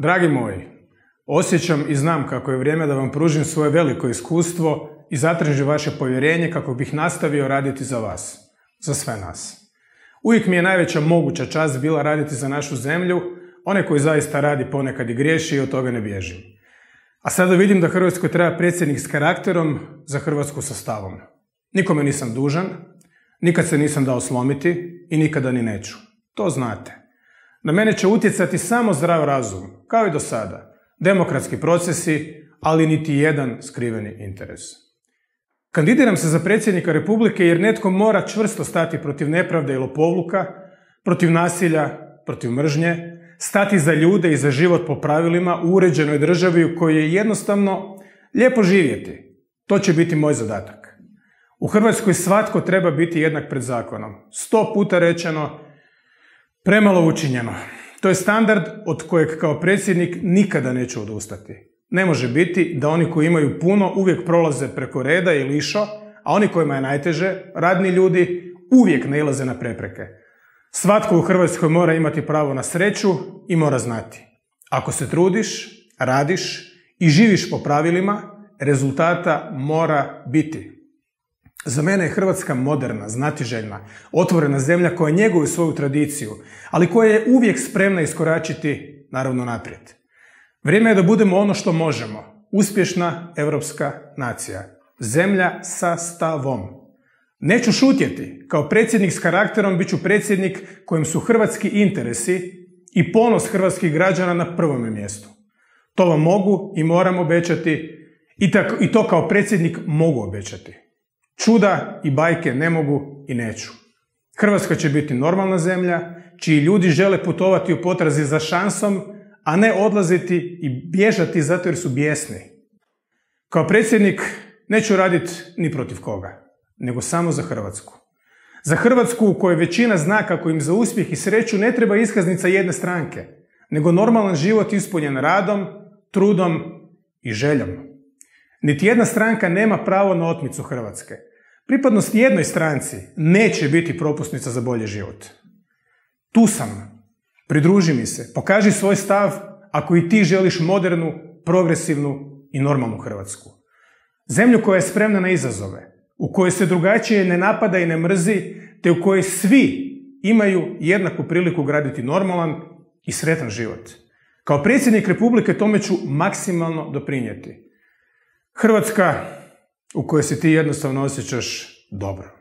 Dragi moji, osjećam i znam kako je vrijeme da vam pružim svoje veliko iskustvo i zatražim vaše povjerenje kako bih nastavio raditi za vas, za sve nas. Uvijek mi je najveća moguća čast bila raditi za našu zemlju, one koji zaista radi ponekad i griješi i od toga ne bježim. A sada vidim da Hrvatskoj treba predsjednik s karakterom, za Hrvatsku sa stavom. Nikome nisam dužan, nikad se nisam dao slomiti i nikada ni neću. To znate. Na mene će utjecati samo zdrav razum, kao i do sada. Demokratski procesi, ali niti jedan skriveni interes. Kandidiram se za predsjednika Republike jer netko mora čvrsto stati protiv nepravde i lopovluka, protiv nasilja, protiv mržnje, stati za ljude i za život po pravilima u uređenoj državi u kojoj je jednostavno lijepo živjeti. To će biti moj zadatak. U Hrvatskoj svatko treba biti jednak pred zakonom. 100 puta rečeno, premalo učinjeno. To je standard od kojeg kao predsjednik nikada neću odustati. Ne može biti da oni koji imaju puno uvijek prolaze preko reda i lišo, a oni kojima je najteže, radni ljudi, uvijek nailaze na prepreke. Svatko u Hrvatskoj mora imati pravo na sreću i mora znati. Ako se trudiš, radiš i živiš po pravilima, rezultata mora biti. Za mene je Hrvatska moderna, znatiželjna, otvorena zemlja koja njeguje svoju tradiciju, ali koja je uvijek spremna iskoračiti, naravno, naprijed. Vrijeme je da budemo ono što možemo, uspješna europska nacija, zemlja sa stavom. Neću šutjeti, kao predsjednik s karakterom bit ću predsjednik kojem su hrvatski interesi i ponos hrvatskih građana na prvome mjestu. To vam mogu i moram obećati i to kao predsjednik mogu obećati. Čuda i bajke ne mogu i neću. Hrvatska će biti normalna zemlja, čiji ljudi žele putovati u potrazi za šansom, a ne odlaziti i bježati zato jer su bijesni. Kao predsjednik neću raditi ni protiv koga, nego samo za Hrvatsku. Za Hrvatsku u kojoj većina zna kako im za uspjeh i sreću ne treba iskaznica jedne stranke, nego normalan život ispunjen radom, trudom i željom. Niti jedna stranka nema pravo na otmicu Hrvatske. Pripadnost jednoj stranci neće biti propusnica za bolji život. Tu sam. Pridruži mi se. Pokaži svoj stav ako i ti želiš modernu, progresivnu i normalnu Hrvatsku. Zemlju koja je spremna na izazove, u kojoj se drugačije ne napada i ne mrzi, te u kojoj svi imaju jednaku priliku graditi normalan i sretan život. Kao predsjednik Republike tome ću maksimalno doprinijeti. Hrvatska u kojoj se ti jednostavno osjećaš dobro.